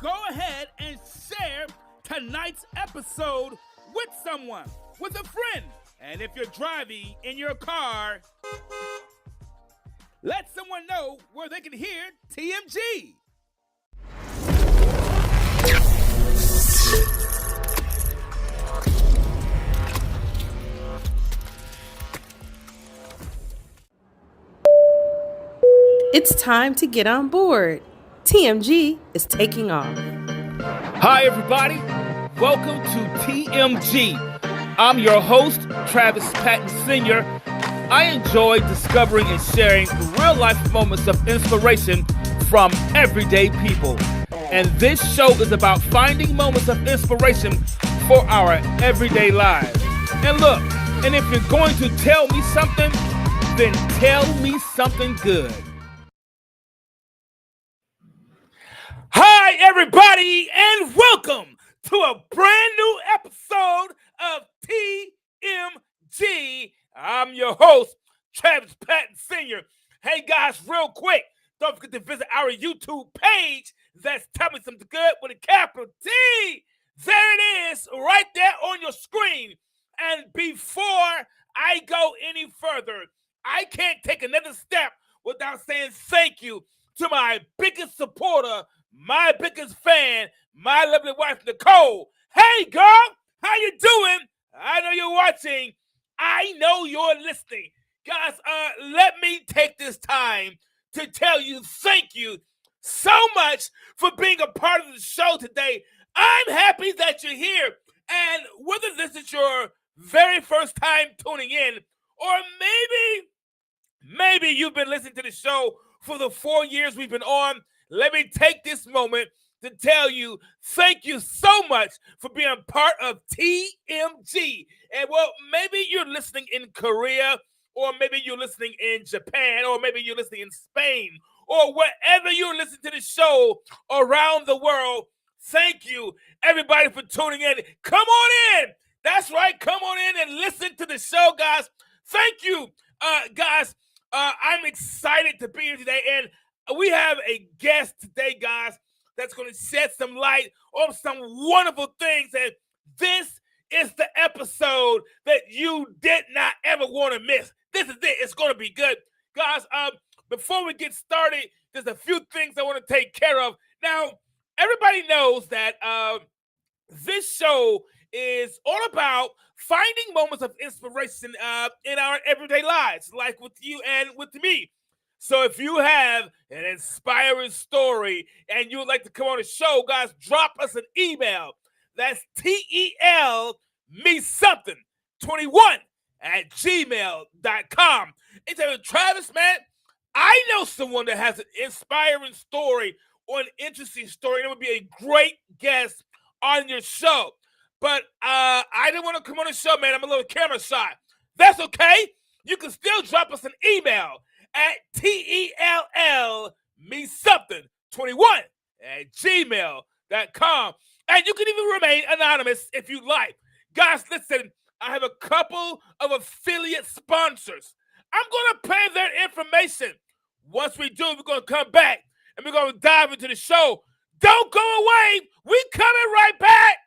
go ahead and share tonight's episode with someone, with a friend. And if you're driving in your car, let someone know where they can hear TMG. It's time to get on board. TMG is taking off. Hi, everybody. Welcome to TMG. I'm your host, Travis Patton Sr. I enjoy discovering and sharing real-life moments of inspiration from everyday people. And this show is about finding moments of inspiration for our everyday lives. And look, and if you're going to tell me something, then tell me something good. Hi, everybody, and welcome to a brand new episode of TMG. I'm your host, Travis Patton Sr. Hey, guys, real quick, don't forget to visit our YouTube page. That's Tell Me Something Good with a capital T. There it is, right there on your screen. And before I go any further, I can't take another step without saying thank you to my biggest supporter, my biggest fan, my lovely wife, Nicole. Hey, girl, how you doing? I know you're watching. I know you're listening. Guys, let me take this time to tell you thank you so much for being a part of the show today. I'm happy that you're here. And whether this is your very first time tuning in, or maybe you've been listening to the show for the 4 years we've been on, let me take this moment to tell you thank you so much for being part of TMG. And well, maybe you're listening in Korea, or maybe you're listening in Japan, or maybe you're listening in Spain, or wherever you're listening to the show around the world. Thank you, everybody, for tuning in. Come on in. That's right. Come on in and listen to the show, guys. Thank you, guys. I'm excited to be here today, and we have a guest today, guys, that's going to shed some light on some wonderful things. And this is the episode that you did not ever want to miss. This is it. It's going to be good. Guys, before we get started, there's a few things I want to take care of. Now, everybody knows that this show is all about finding moments of inspiration in our everyday lives, like with you and with me. So if you have an inspiring story and you would like to come on the show, guys, drop us an email. That's TELme21@gmail.com. And tell me, Travis, man, I know someone that has an inspiring story or an interesting story, and it would be a great guest on your show. But I didn't want to come on the show, man. I'm a little camera shy. That's okay. You can still drop us an email at TELme21@gmail.com. And you can even remain anonymous if you like. Guys, listen, I have a couple of affiliate sponsors. I'm going to play their information. Once we do, we're going to come back and we're going to dive into the show. Don't go away. We coming right back.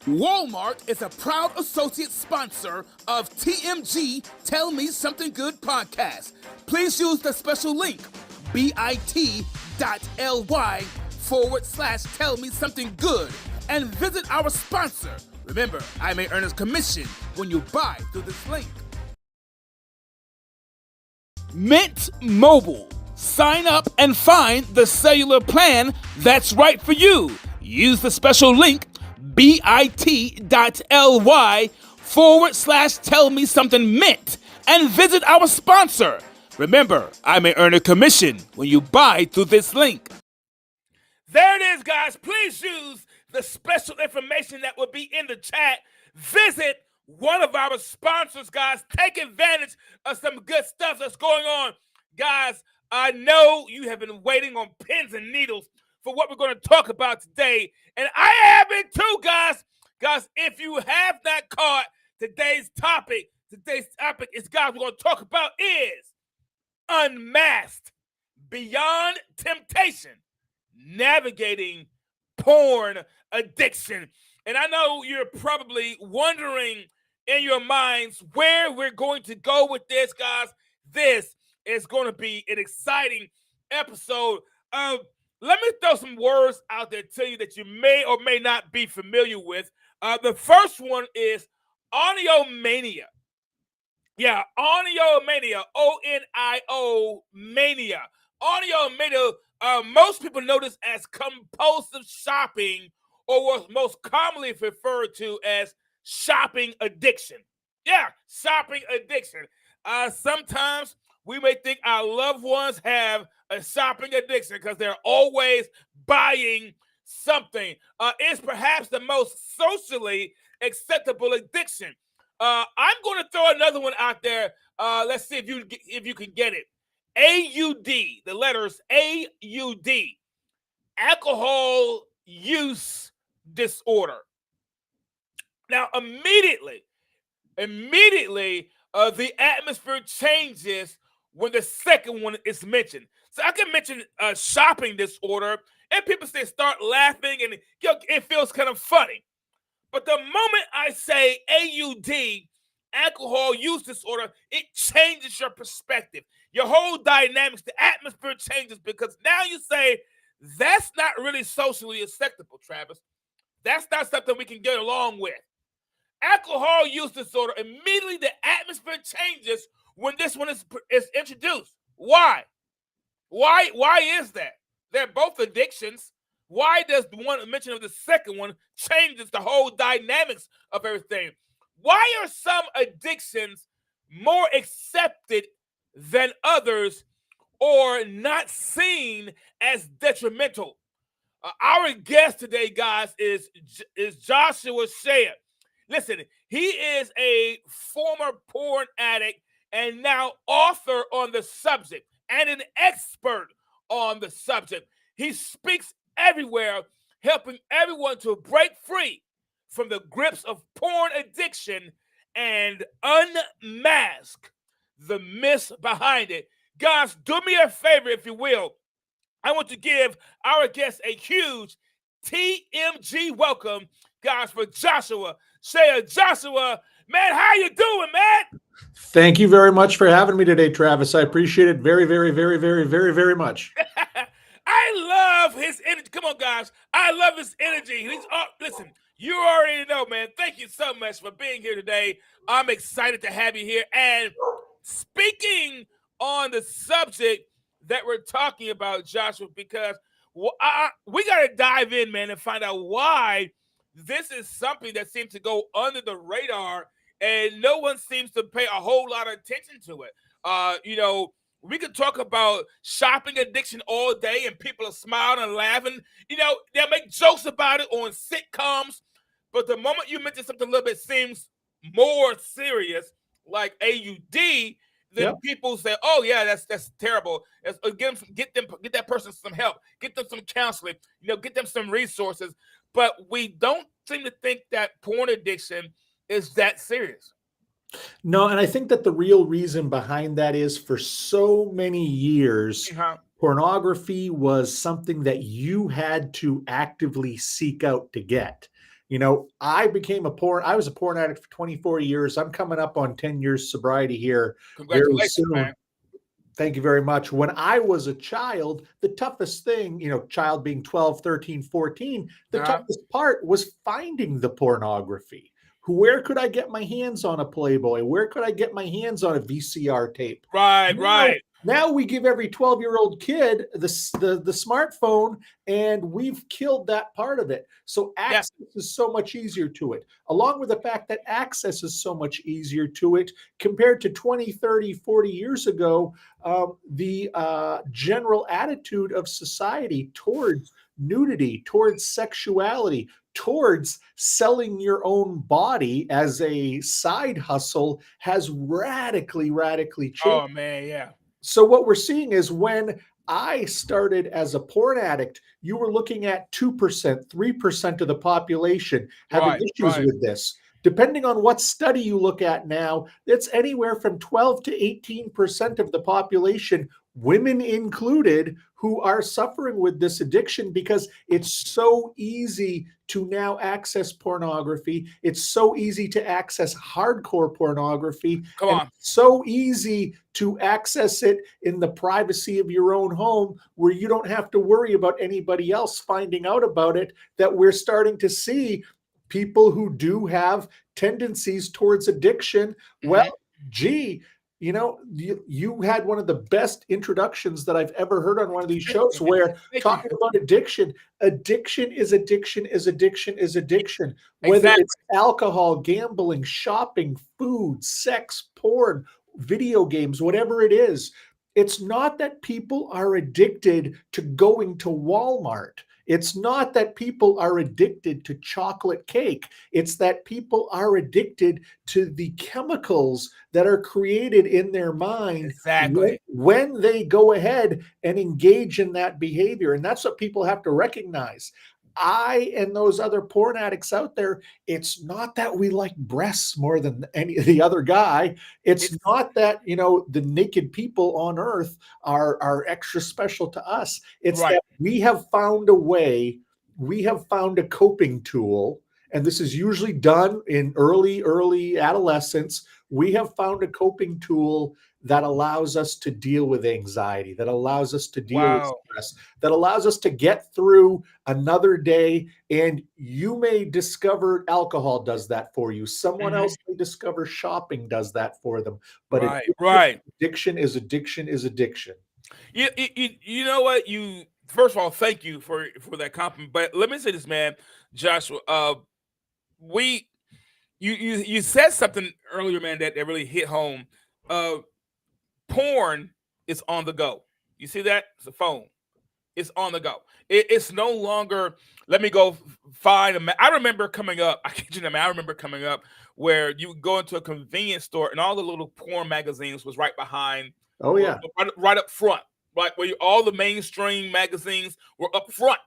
Walmart is a proud associate sponsor of TMG Tell Me Something Good podcast. Please use the special link bit.ly/Tell Me Something Good and visit our sponsor. Remember, I may earn a commission when you buy through this link. Mint Mobile. Sign up and find the cellular plan that's right for you. Use the special link bit.ly/Tell Me Something Mint and visit our sponsor. Remember, I may earn a commission when you buy through this link. There it is, guys. Please use the special information that will be in the chat. Visit one of our sponsors, guys. Take advantage of some good stuff that's going on. Guys, I know you have been waiting on pins and needles for what we're going to talk about today. And I have been too, guys. Guys, if you have not caught today's topic is, guys, we're going to talk about is Unmasked, Beyond Temptation. navigating porn addiction. And I know you're probably wondering in your minds where we're going to go with this, guys. This is going to be an exciting episode. Let me throw some words out there to you that you may or may not be familiar with. The first one is oniomania. Yeah, oniomania, O-N-I-O mania. Oniomania, most people know this as compulsive shopping, or what's most commonly referred to as shopping addiction. Yeah, shopping addiction. Sometimes we may think our loved ones have a shopping addiction because they're always buying something. It's perhaps the most socially acceptable addiction. I'm going to throw another one out there. Let's see if you can get it. AUD, the letters AUD, alcohol use disorder. Now, immediately, the atmosphere changes when the second one is mentioned. So I can mention shopping disorder, and people start laughing, and it feels kind of funny. But the moment I say AUD, alcohol use disorder, it changes your perspective. Your whole dynamics, the atmosphere changes, because now you say, that's not really socially acceptable, Travis. That's not something we can get along with. Alcohol use disorder, immediately the atmosphere changes when this one is introduced. Why? Why is that? They're both addictions. Why does the one mention of the second one changes the whole dynamics of everything? Why are some addictions more accepted than others, or not seen as detrimental? Our guest today, guys, is Joshua Shea. Listen, he is a former porn addict and now author on the subject and an expert on the subject. He speaks everywhere, helping everyone to break free from the grips of porn addiction and unmask the myths behind it. Guys, do me a favor, if you will. I want to give our guest a huge TMG welcome, guys, for Joshua Shea. Joshua, man, how you doing, man? Thank you very much for having me today, Travis. I appreciate it very, very, very, very, very, very much. I love his energy. Come on, guys. I love his energy. Listen, you already know, man. Thank you so much for being here today. I'm excited to have you here. And speaking on the subject that we're talking about, Joshua, because we got to dive in, man, and find out why this is something that seems to go under the radar and no one seems to pay a whole lot of attention to it. We could talk about shopping addiction all day and people are smiling and laughing. They'll make jokes about it on sitcoms. But the moment you mention something a little bit seems more serious, like AUD, then people say, "Oh yeah, that's terrible. Get that person some help. Get them some counseling. Get them some resources." But we don't seem to think that porn addiction is that serious. No, and I think that the real reason behind that is, for so many years, pornography was something that you had to actively seek out to get. I was a porn addict for 24 years. I'm coming up on 10 years sobriety here very soon. Man. Thank you very much. When I was a child, the toughest thing, child being 12, 13, 14, the toughest part was finding the pornography. Where could I get my hands on a Playboy? Where could I get my hands on a VCR tape? Right. Now we give every 12-year-old kid the smartphone, and we've killed that part of it. So access is so much easier to it, along with the fact that access is so much easier to it compared to 20, 30, 40 years ago. The general attitude of society towards nudity, towards sexuality, towards selling your own body as a side hustle has radically changed. Oh, man, yeah. So what we're seeing is, when I started as a porn addict, you were looking at 2%, 3% of the population having issues with this. depending on what study you look at now, it's anywhere from 12 to 18% of the population, women included, who are suffering with this addiction because it's so easy to now access pornography. It's so easy to access hardcore pornography. Come on. It's so easy to access it in the privacy of your own home where you don't have to worry about anybody else finding out about it, that we're starting to see people who do have tendencies towards addiction. Well, gee, you had one of the best introductions that I've ever heard on one of these shows where talking about addiction is addiction is addiction is addiction. Whether it's alcohol, gambling, shopping, food, sex, porn, video games, whatever it is, it's not that people are addicted to going to Walmart. It's not that people are addicted to chocolate cake. It's that people are addicted to the chemicals that are created in their mind when they go ahead and engage in that behavior. And that's what people have to recognize. I and those other porn addicts out there, it's not that we like breasts more than any the other guy. It's not that, the naked people on earth are extra special to us. It's that we have found a way, we have found a coping tool, and this is usually done in early adolescence. We have found a coping tool that allows us to deal with anxiety, that allows us to deal with stress, that allows us to get through another day. And you may discover alcohol does that for you. Someone else may discover shopping does that for them. But addiction is addiction is addiction. You know what? First of all, thank you for that compliment. But let me say this, man, Joshua. You said something earlier, man, that really hit home. Porn is on the go. You see that? It's a phone. It's on the go. It's no longer, let me go find I remember coming up, I remember coming up where you would go into a convenience store and all the little porn magazines was right behind. Oh, yeah. Right up front. Right where all the mainstream magazines were up front.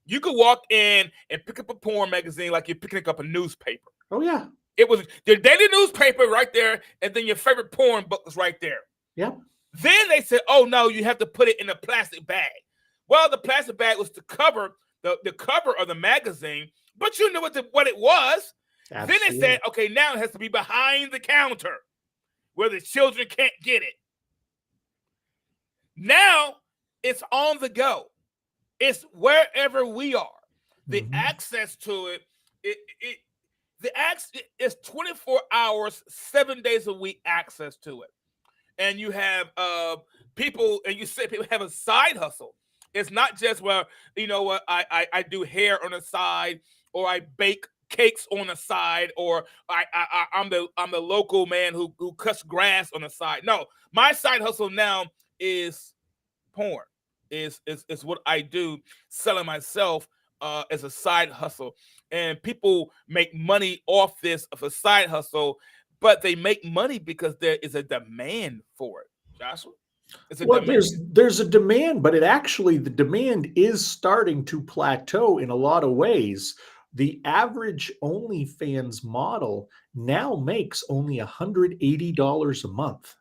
You could walk in and pick up a porn magazine like you're picking up a newspaper. Oh, yeah. It was your daily newspaper right there, and then your favorite porn book was right there. Yep. Then they said, oh, no, you have to put it in a plastic bag. Well, the plastic bag was to cover the cover of the magazine, but you knew what it was. Absolutely. Then they said, okay, now it has to be behind the counter where the children can't get it. Now it's on the go. It's wherever we are. The access to it is 24 hours, 7 days a week access to it. And you have people, and you say people have a side hustle. It's not just, well, you know what, I do hair on the side, or I bake cakes on the side, or I'm the local man who cuts grass on the side. No, my side hustle now is porn. Is what I do, selling myself as a side hustle. And people make money off this of a side hustle, but they make money because there is a demand for it, Joshua. There's a demand, but the demand is starting to plateau in a lot of ways. The average OnlyFans model now makes only $180 a month.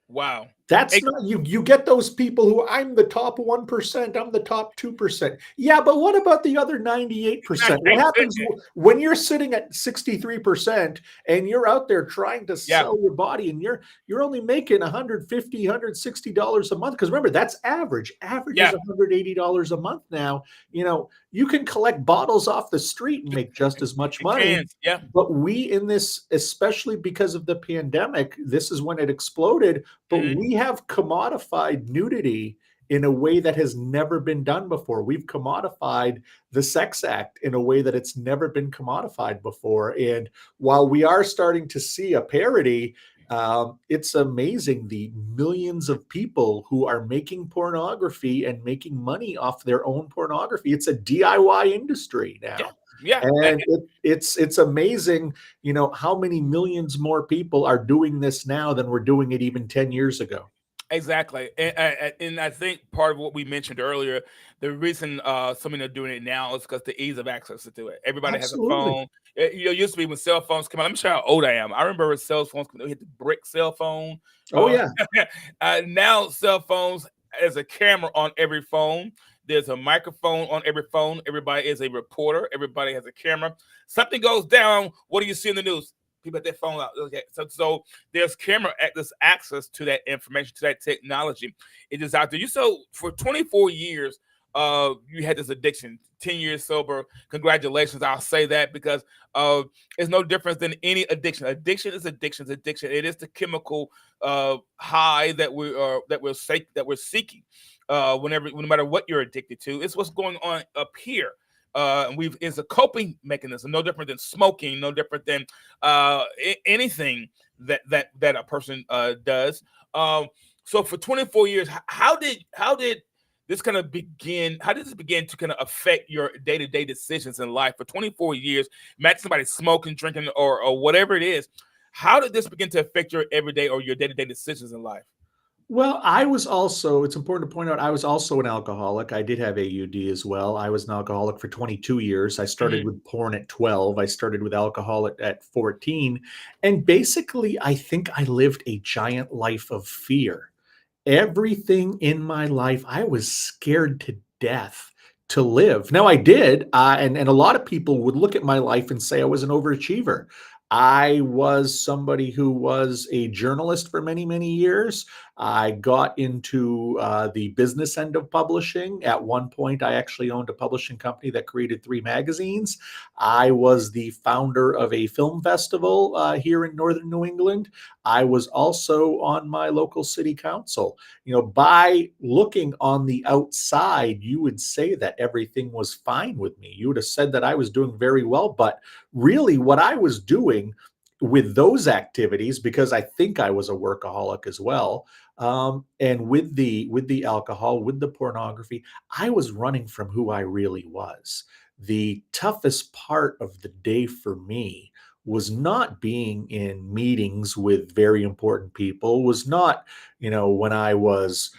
Wow. That's not you get those people who, I'm the top 1%, I'm the top 2%. Yeah, but what about the other 98%? What happens when you're sitting at 63% and you're out there trying to sell your body and you're only making $150, $160 a month? Because remember, that's average. Average is $180 a month now. You can collect bottles off the street and make just as much money. Yeah. But we in this, especially because of the pandemic, this is when it exploded. But we have commodified nudity in a way that has never been done before. We've commodified the sex act in a way that it's never been commodified before. And while we are starting to see a parity, it's amazing the millions of people who are making pornography and making money off their own pornography. It's a DIY industry now. Yeah. And it's amazing, how many millions more people are doing this now than were doing it even 10 years ago. Exactly, and I think part of what we mentioned earlier, the reason some of them are doing it now is because the ease of access to do it. Everybody has a Absolutely. phone. It used to be when cell phones come out. Let me show you how old I am. I remember when cell phones we hit the brick cell phone. Oh Uh, yeah. now cell phones, there's a camera on every phone. There's a microphone on every phone. Everybody is a reporter. Everybody has a camera. Something goes down. What do you see in the news? People have their phone out. Okay, so there's there's access to that information, to that technology. It is out there. You so for 24 years, you had this addiction. 10 years sober. Congratulations. I'll say that because it's no difference than any addiction. Addiction is addiction. Is addiction. It is the chemical high that we're seeking. No matter what you're addicted to, it's what's going on up here. And it's a coping mechanism, no different than smoking, no different than anything that a person does. So for 24 years, how did this kind of begin? How did this begin to kind of affect your day to day decisions in life? For 24 years, imagine somebody smoking, drinking, or whatever it is. How did this begin to affect your everyday or your day to day decisions in life? Well, it's important to point out, I was also an alcoholic. I did have AUD as well. I was an alcoholic for 22 years. I started Mhm. with porn at 12. I started with alcohol at 14. And basically, I think I lived a giant life of fear. Everything in my life, I was scared to death to live. Now I did, and a lot of people would look at my life and say I was an overachiever. I was somebody who was a journalist for many, many years. I got into the business end of publishing. At one point, I actually owned a publishing company that created 3 magazines. I was the founder of a film festival here in northern New England. I was also on my local city council. By looking on the outside, you would say that everything was fine with me. You would have said that I was doing very well. But really, what I was doing with those activities, because I think I was a workaholic as well, and with the alcohol, with the pornography, I was running from who I really was. The toughest part of the day for me was not being in meetings with very important people, was not, when I was,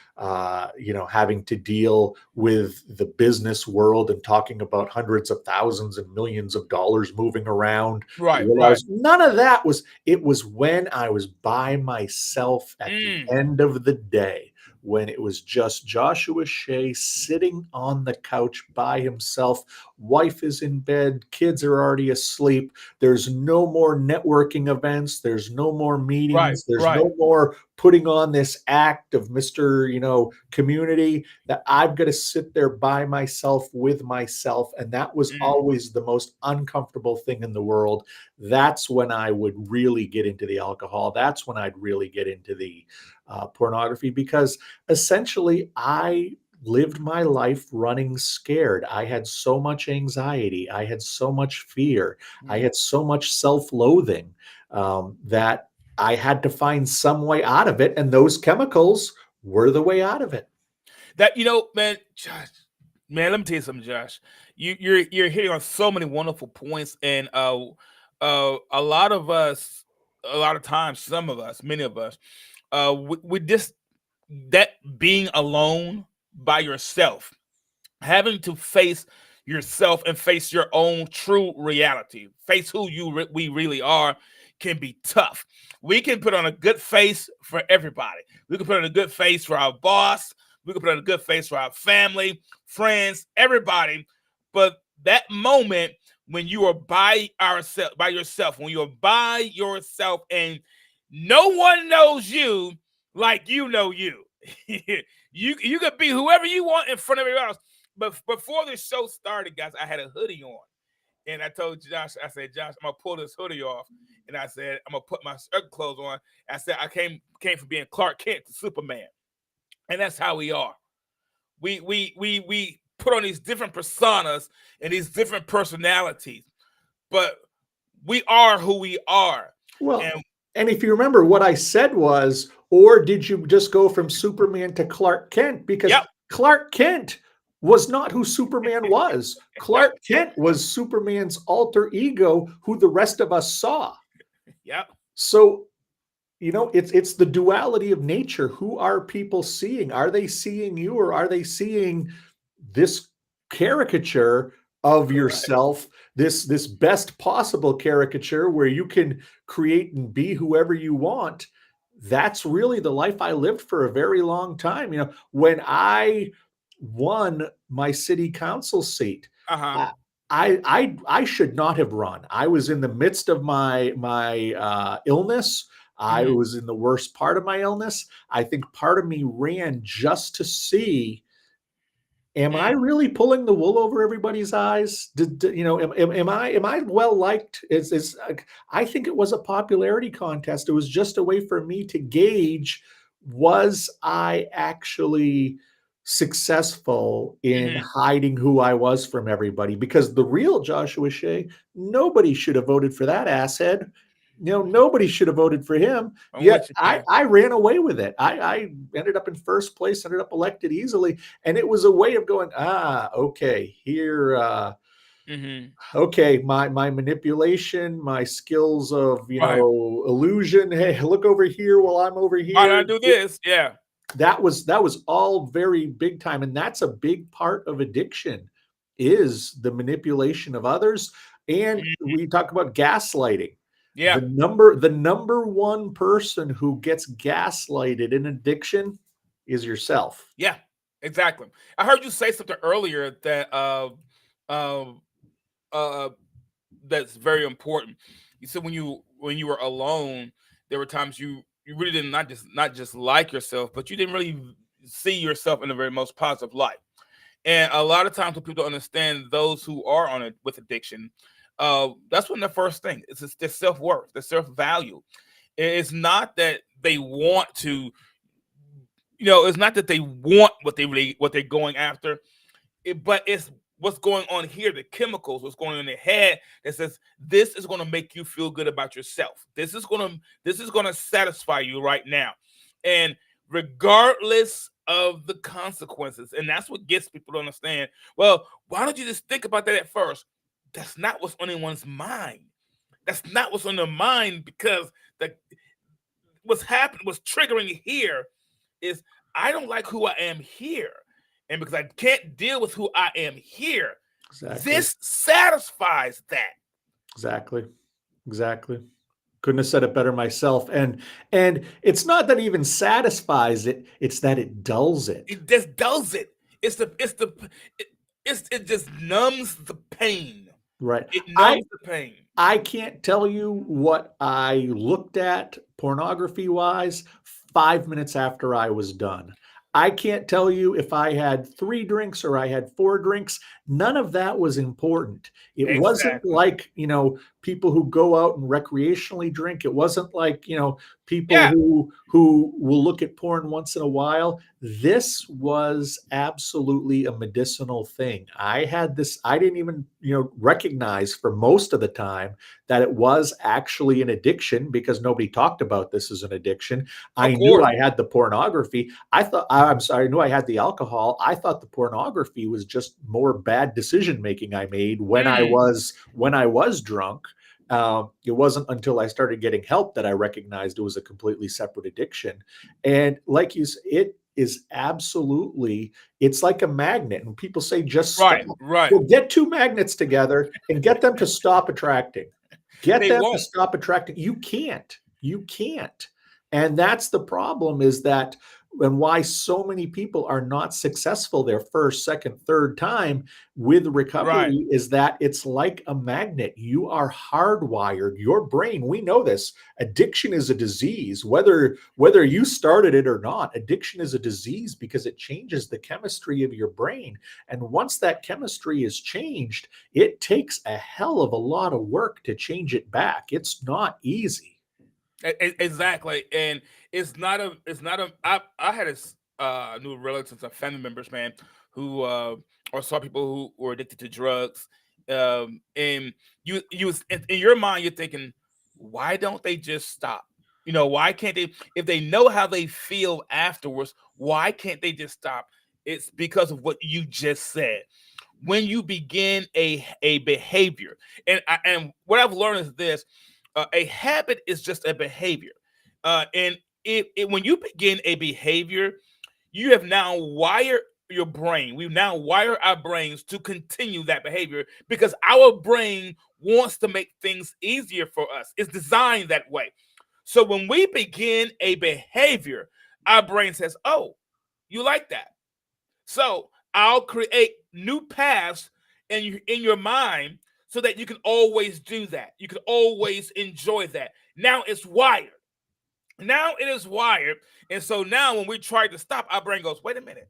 having to deal with the business world and talking about hundreds of thousands and millions of dollars moving around. Right, right. None of that it was when I was by myself at the Mm, end of the day, when it was just Joshua Shea sitting on the couch by himself. Wife is in bed, kids are already asleep. There's no more networking events. There's no more right, meetings. There's right. no more putting on this act of Mr. Community, that I've got to sit there by myself with myself. And that was Mm. always the most uncomfortable thing in the world. That's when I would really get into the alcohol. That's when I'd really get into the pornography, because essentially I lived my life running scared. I had so much anxiety. I had so much fear. I Mm. had so much self loathing that I had to find some way out of it. And those chemicals were the way out of it. Man, Josh, man, let me tell you something, Josh. You're hitting on so many wonderful points, and a lot of us, a lot of times, some of us, many of us, we just that being alone by yourself, having to face yourself and face your own true reality, face who we really are, can be tough. We can put on a good face for everybody. We can put on a good face for our boss. We can put on a good face for our family, friends, everybody. But that moment when you are by yourself, when you're by yourself and no one knows you like you know you. You could be whoever you want in front of everybody else. But before the show started, guys, I had a hoodie on. And I told Josh, I said, Josh, I'm gonna pull this hoodie off. And I said, I'm gonna put my circle clothes on. I said, I came from being Clark Kent to Superman. And that's how we are. We put on these different personas and these different personalities, but we are who we are. Well, And and if you remember, what I said was, or did you just go from Superman to Clark Kent? Because yep, Clark Kent was not who Superman was. yep, Clark Kent was Superman's alter ego, who the rest of us saw. yep. So it's the duality of nature. Who are people seeing? Are they seeing you, or are they seeing this caricature of yourself, this best possible caricature where you can create and be whoever you want? That's really the life I lived for a very long time. When I won my city council seat, I should not have run. I was in the midst of my illness. I was in the worst part of my illness. I think part of me ran just to see, am I really pulling the wool over everybody's eyes? Am I well liked? I think it was a popularity contest. It was just a way for me to gauge, was I actually successful in hiding who I was from everybody? Because the real Joshua Shea, nobody should have voted for that asshead. Nobody should have voted for him. Yet I ran away with it. I ended up in first place, ended up elected easily. And it was a way of going, okay, here, okay, my manipulation, my skills of, illusion. Hey, look over here while I'm over here. Why not do this? Yeah. That was all very big time. And that's a big part of addiction, is the manipulation of others. And we talk about gaslighting. Yeah. The number one person who gets gaslighted in addiction is yourself. Yeah, exactly. I heard you say something earlier that that's very important. You said when you were alone, there were times you really did not just like yourself, but you didn't really see yourself in the very most positive light. And a lot of times when people don't understand, those who are on it with addiction, that's when the first thing is their self-worth, their self-value. It's not that they want to, it's not that they want what they're going after, but it's what's going on here, the chemicals, what's going on in their head that says this is going to make you feel good about yourself. This is going to satisfy you right now, and regardless of the consequences. And that's what gets people to understand, well, why don't you just think about that at first? That's not what's on anyone's mind. That's not what's on their mind, because what's happening, what's triggering here is, I don't like who I am here. And because I can't deal with who I am here, this satisfies that. Exactly. Couldn't have said it better myself. And it's not that it even satisfies it; it's that it dulls it. It just dulls it. It just numbs the pain. Right. It numbs the pain. I can't tell you what I looked at pornography wise 5 minutes after I was done. I can't tell you if I had 3 drinks or I had 4 drinks. None of that was important. It wasn't like, people who go out and recreationally drink. It wasn't like, people who will look at porn once in a while. This was absolutely a medicinal thing. I didn't even, recognize for most of the time that it was actually an addiction, because nobody talked about this as an addiction. I knew I had the pornography. I knew I had the alcohol. I thought the pornography was just more bad decision making I made when I was drunk. It wasn't until I started getting help that I recognized it was a completely separate addiction. And like you said, it is absolutely, it's like a magnet. And people say, just stop. Right. Well, get 2 magnets together and get them to stop attracting. To stop attracting. You can't. And that's the problem, is that, and why so many people are not successful their first, second, third time with recovery, is that it's like a magnet. You are hardwired. Your brain, we know this. Addiction is a disease. Whether you started it or not, addiction is a disease because it changes the chemistry of your brain. And once that chemistry is changed, it takes a hell of a lot of work to change it back. It's not easy. Exactly. And I had new relatives and family members, man, who or saw people who were addicted to drugs. And you in your mind, you're thinking, why don't they just stop? Why can't they, if they know how they feel afterwards, why can't they just stop? It's because of what you just said. When you begin a behavior, and what I've learned is this. A habit is just a behavior. And when you begin a behavior, you have now wired your brain. We've now wired our brains to continue that behavior because our brain wants to make things easier for us. It's designed that way. So when we begin a behavior, our brain says, "Oh, you like that." So I'll create new paths in your mind so that you can always do that. You can always enjoy that. Now it's wired. Now it is wired. And so now when we try to stop, our brain goes, wait a minute.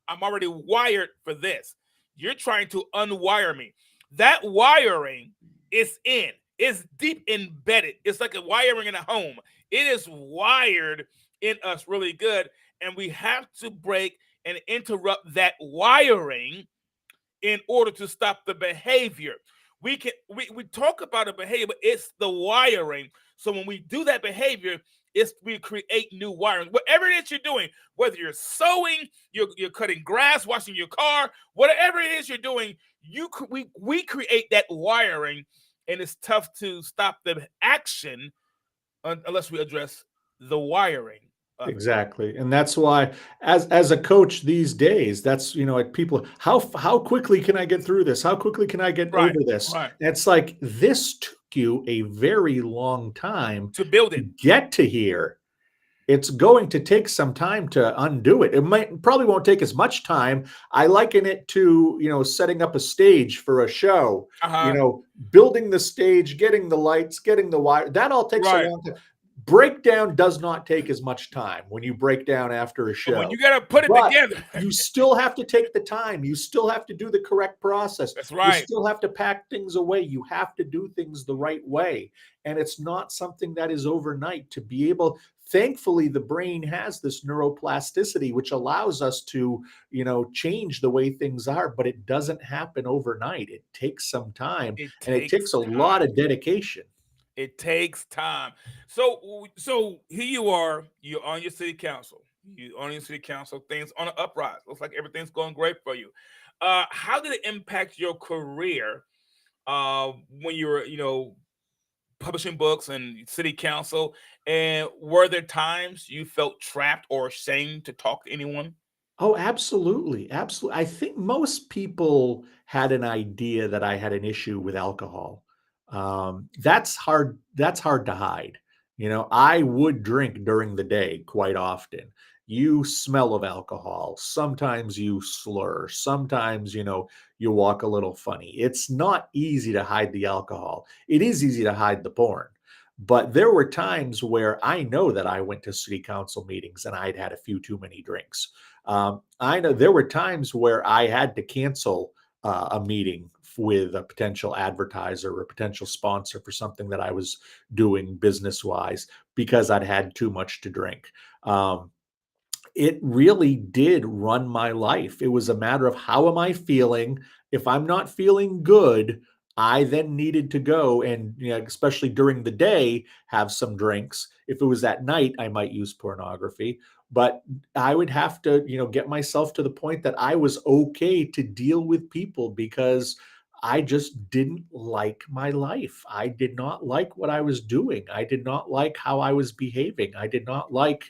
I'm already wired for this. You're trying to unwire me. That wiring is in. It's deep embedded. It's like a wiring in a home. It is wired in us really good. And we have to break and interrupt that wiring in order to stop the behavior. We talk about a behavior, but it's the wiring. So when we do that behavior, we create new wiring. Whatever it is you're doing, whether you're sewing, you're cutting grass, washing your car, whatever it is you're doing, we create that wiring, and it's tough to stop the action unless we address the wiring. Exactly. And that's why as a coach these days, that's, like people, how quickly can I get through this? How quickly can I get Right, over this? right. It's like this took you a very long time To build to it. get to here. It's going to take some time to undo it. It probably won't take as much time. I liken it to, setting up a stage for a show, building the stage, getting the lights, getting the wire. That all takes a Right. long time. Breakdown does not take as much time when you break down after a But show. when you got to put it But together, you still have to take the time. You still have to do the correct process. that's You right. still have to pack things away. You have to do things the right way. And it's not something that is overnight to be able. Thankfully, the brain has this neuroplasticity, which allows us to, change the way things are, but it doesn't happen overnight. It takes some time, and it takes a lot of dedication. It takes time. So here you are. You're on your city council. You on your city council. Things on an uprise. Looks like everything's going great for you. How did it impact your career when you were, publishing books and city council? And were there times you felt trapped or ashamed to talk to anyone? Oh, absolutely. Absolutely. I think most people had an idea that I had an issue with alcohol. That's hard. That's hard to hide. I would drink during the day quite often. You smell of alcohol. Sometimes you slur. Sometimes, you walk a little funny. It's not easy to hide the alcohol. It is easy to hide the porn. But there were times where I know that I went to city council meetings and I'd had a few too many drinks. I know there were times where I had to cancel a meeting with a potential advertiser or a potential sponsor for something that I was doing business wise because I'd had too much to drink. It really did run my life. It was a matter of how am I feeling? If I'm not feeling good, I then needed to go and, especially during the day, have some drinks. If it was at night, I might use pornography, but I would have to, get myself to the point that I was okay to deal with people because I just didn't like my life. I did not like what I was doing. I did not like how I was behaving. I did not like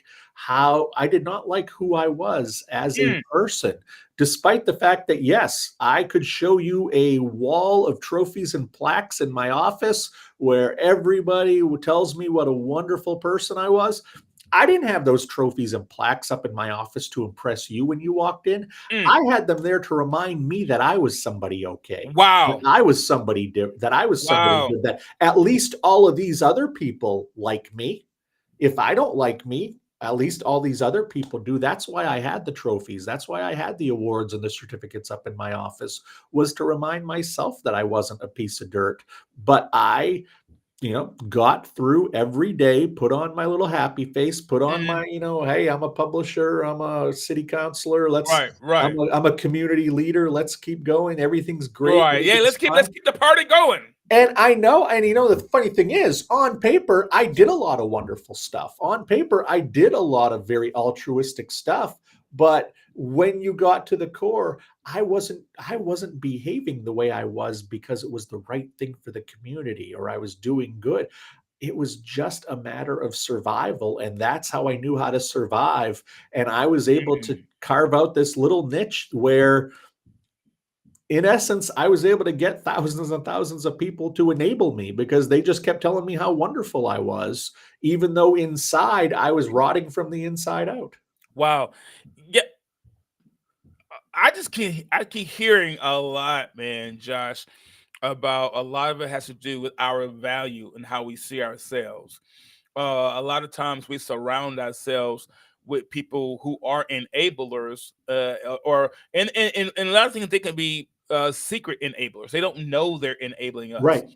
who I was as a person, despite the fact that, yes, I could show you a wall of trophies and plaques in my office where everybody tells me what a wonderful person I was. I didn't have those trophies and plaques up in my office to impress you when you walked in. I had them there to remind me that I was somebody okay. Wow. That I was somebody good, that at least all of these other people like me. If I don't like me, at least all these other people do. That's why I had the trophies. That's why I had the awards and the certificates up in my office, was to remind myself that I wasn't a piece of dirt. But I got through every day, put on my little happy face, put on my, hey, I'm a publisher, I'm a city councilor. Right. I'm a community leader. Let's keep going. Everything's great. Right. Yeah, let's keep fine. the party going. And I know, and the funny thing is, on paper, I did a lot of wonderful stuff. On paper, I did a lot of very altruistic stuff. But when you got to the core, I wasn't behaving the way I was because it was the right thing for the community or I was doing good. it was just a matter of survival. And that's how I knew how to survive. And I was able to carve out this little niche where, in essence, I was able to get thousands and thousands of people to enable me because they just kept telling me how wonderful I was, even though inside I was rotting from the inside out. Wow. Yeah, I keep hearing a lot, man, Josh, about a lot of it has to do with our value and how we see ourselves. A lot of times we surround ourselves with people who are enablers, and a lot of things they can be secret enablers. They don't know they're enabling us. Right.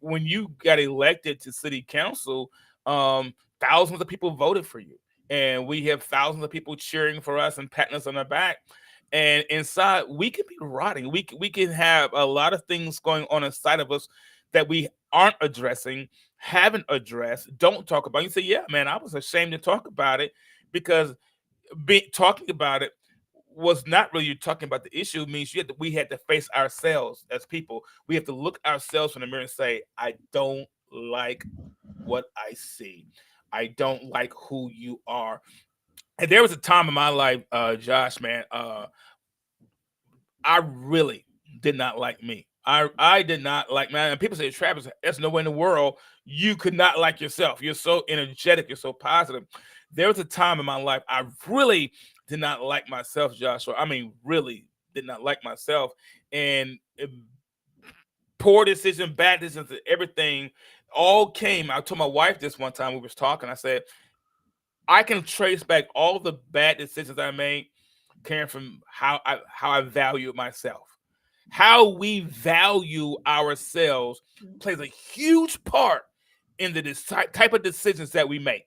When you got elected to city council, thousands of people voted for you, and we have thousands of people cheering for us and patting us on the back. And inside, we can be rotting. We can have a lot of things going on inside of us that we aren't addressing, haven't addressed, don't talk about. You say, "Yeah, man, I was ashamed to talk about it because talking about it was not really you talking about the issue. It means we had to face ourselves as people. We have to look ourselves in the mirror and say, I don't like what I see. I don't like who you are." And there was a time in my life, Josh, man, I really did not like me. I did not like, man. And people say, Travis, there's no way in the world you could not like yourself. You're so energetic. You're so positive. There was a time in my life I really did not like myself, Joshua. I mean, really did not like myself. And poor decision, bad decisions, everything all came. I told my wife this one time we was talking. I said, I can trace back all the bad decisions I made came from how I value myself. How we value ourselves plays a huge part in the type of decisions that we make.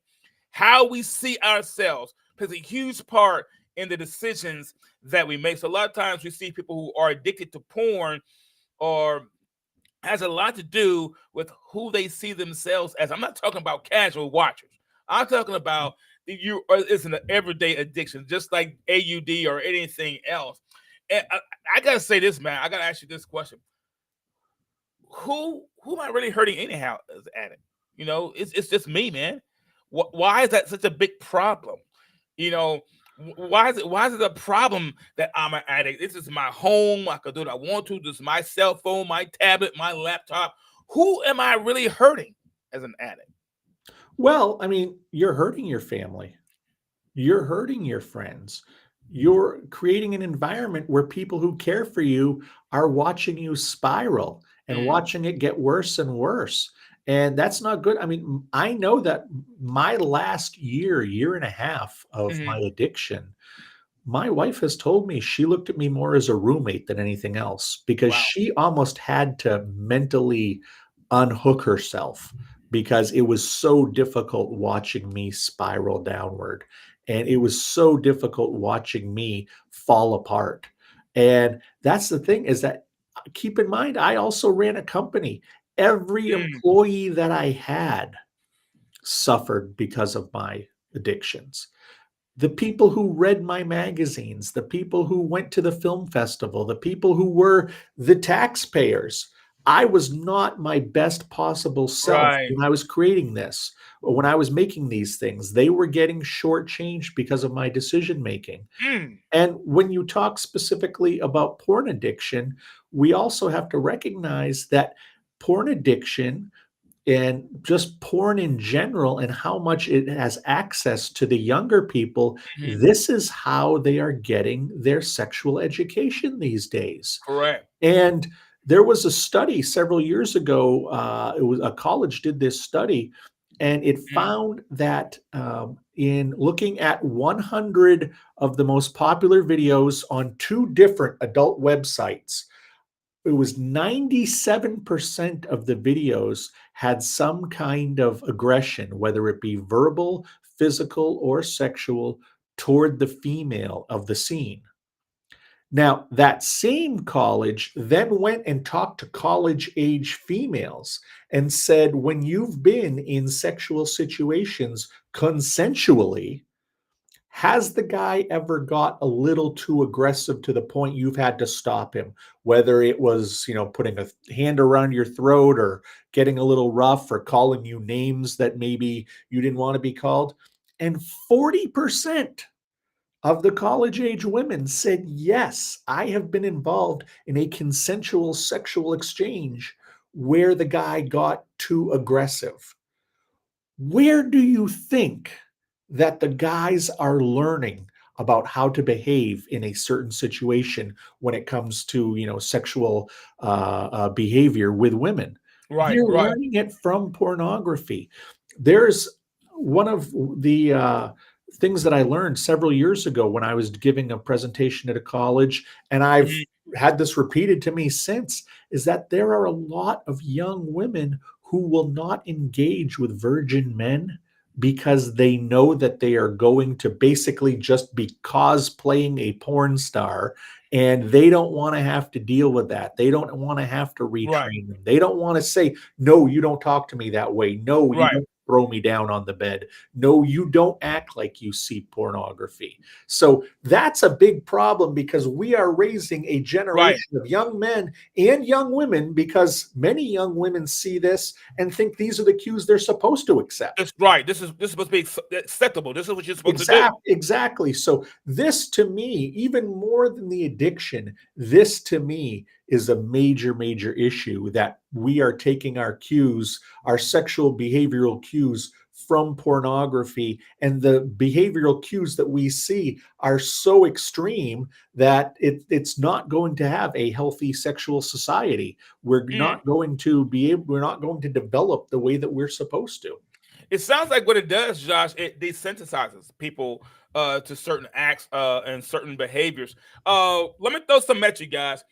How we see ourselves plays a huge part in the decisions that we make. So a lot of times we see people who are addicted to porn or has a lot to do with who they see themselves as. I'm not talking about casual watchers. I'm talking about it's an everyday addiction, just like AUD or anything else. And I gotta say this, man. I gotta ask you this question: Who am I really hurting anyhow as an addict? You know, it's just me, man. Why is that such a big problem? You know, why is it a problem that I'm an addict? This is my home. I can do what I want to. This is my cell phone, my tablet, my laptop. Who am I really hurting as an addict? Well, I mean, you're hurting your family. You're hurting your friends. You're creating an environment where people who care for you are watching you spiral and watching it get worse and worse. And that's not good. I mean, I know that my last year and a half of my addiction, my wife has told me she looked at me more as a roommate than anything else because Wow. she almost had to mentally unhook herself because it was so difficult watching me spiral downward. And it was so difficult watching me fall apart. And that's the thing is that keep in mind, I also ran a company. Every employee that I had suffered because of my addictions. The people who read my magazines, the people who went to the film festival, the people who were the taxpayers. I was not my best possible self Right. when I was creating this or when I was making these things. They were getting shortchanged because of my decision making. And when you talk specifically about porn addiction, we also have to recognize that porn addiction and just porn in general and how much it has access to the younger people, this is how they are getting their sexual education these days. Correct. And there was a study several years ago, it was a college did this study, and it found that in looking at 100 of the most popular videos on 2 different adult websites, it was 97% of the videos had some kind of aggression, whether it be verbal, physical, or sexual, toward the female of the scene. Now, that same college then went and talked to college age females and said, when you've been in sexual situations consensually, Has the guy ever got a little too aggressive to the point you've had to stop him? Whether it was, putting a hand around your throat or getting a little rough or calling you names that maybe you didn't want to be called. And 40% of the college age women said, yes, I have been involved in a consensual sexual exchange where the guy got too aggressive. Where do you think that the guys are learning about how to behave in a certain situation when it comes to, sexual behavior with women? Right, They're right. learning it from pornography. There's one of the things that I learned several years ago when I was giving a presentation at a college, and I've had this repeated to me since, is that there are a lot of young women who will not engage with virgin men because they know that they are going to basically just be cosplaying a porn star, and they don't want to have to deal with that. They don't want to have to Right, retrain them. They don't want to say, no, you don't talk to me that way. No, you right, don't throw me down on the bed. No, you don't act like you see pornography. So that's a big problem because we are raising a right. generation of young men and young women, because many young women see this and think these are the cues they're supposed to accept. That's right. This is supposed to be acceptable. This is what you're supposed to do. Exactly. So this to me, even more than the addiction, this to me is a major, major issue that we are taking our cues, our sexual behavioral cues from pornography, and the behavioral cues that we see are so extreme that it's not going to have a healthy sexual society. We're not going to develop the way that we're supposed to. It sounds like what it does, Josh, it desensitizes people to certain acts and certain behaviors. Let me throw some at you guys.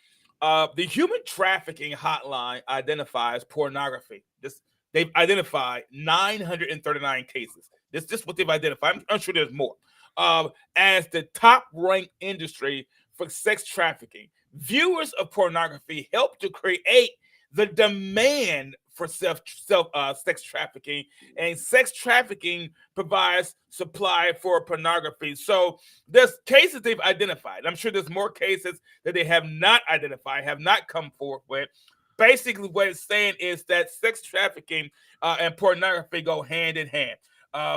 The human trafficking hotline identifies pornography. They've identified 939 cases. This is what they've identified. I'm sure there's more. As the top ranked industry for sex trafficking. Viewers of pornography help to create the demand for sex trafficking, and sex trafficking provides supply for pornography. So there's cases they've identified. I'm sure there's more cases that they have not identified, have not come forth with. Basically, what it's saying is that sex trafficking and pornography go hand in hand.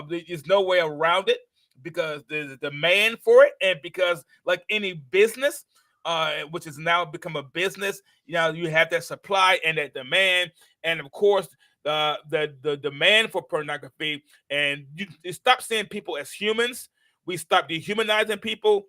There's no way around it because there's a demand for it, and because, like any business, which has now become a business, you have that supply and that demand, and of course the demand for pornography, and you stop seeing people as humans. We stop dehumanizing people.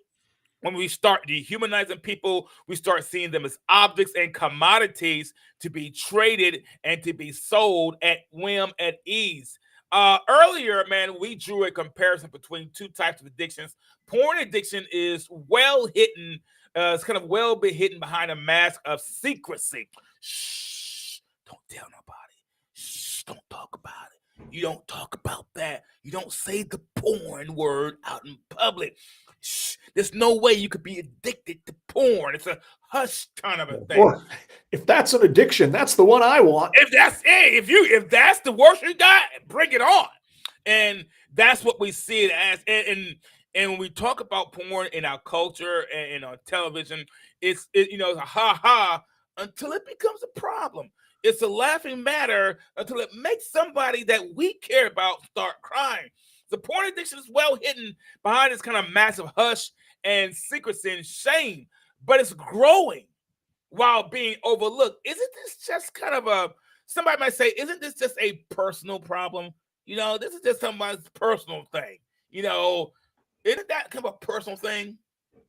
When we start dehumanizing people, we start seeing them as objects and commodities to be traded and to be sold at whim, at ease. Earlier, man, we drew a comparison between two types of addictions. Porn addiction is well hidden. It's kind of well be hidden behind a mask of secrecy. Shh, don't tell nobody. Shh, don't talk about it. You don't talk about that. You don't say the porn word out in public. Shh, there's no way you could be addicted to porn. It's a hush kind of a thing. Well, if that's an addiction, that's the one I want. If that's it, if that's the worst you got, bring it on. And that's what we see it as. And when we talk about porn in our culture and on television, it's a ha ha until it becomes a problem. It's a laughing matter until it makes somebody that we care about start crying. The porn addiction is well hidden behind this kind of massive hush and secrecy and shame, but it's growing while being overlooked. Isn't this just kind of somebody might say, isn't this just a personal problem? This is just somebody's personal thing. Isn't that kind of a personal thing?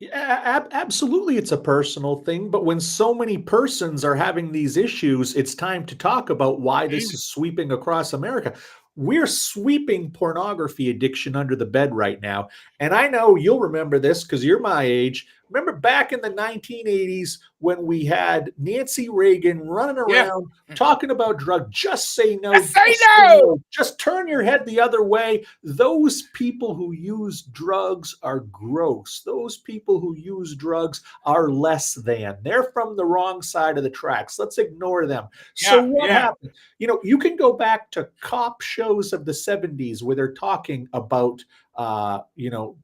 Yeah, absolutely. It's a personal thing. But when so many persons are having these issues, it's time to talk about why this is sweeping across America. We're sweeping pornography addiction under the bed right now. And I know you'll remember this because you're my age. Remember back in the 1980s when we had Nancy Reagan running around talking about drugs? Just say no. Just say no. Just turn your head the other way. Those people who use drugs are gross. Those people who use drugs are less than. They're from the wrong side of the tracks. Let's ignore them. So what happened? You can go back to cop shows of the 70s where they're talking about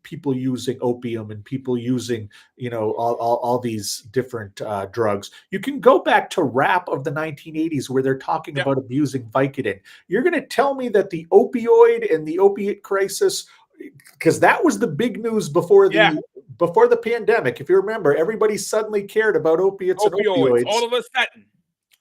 people using opium and people using, all these different drugs. You can go back to rap of the 1980s where they're talking about abusing Vicodin. You're going to tell me that the opioid and the opiate crisis, because that was the big news before the pandemic. If you remember, everybody suddenly cared about opiates and opioids.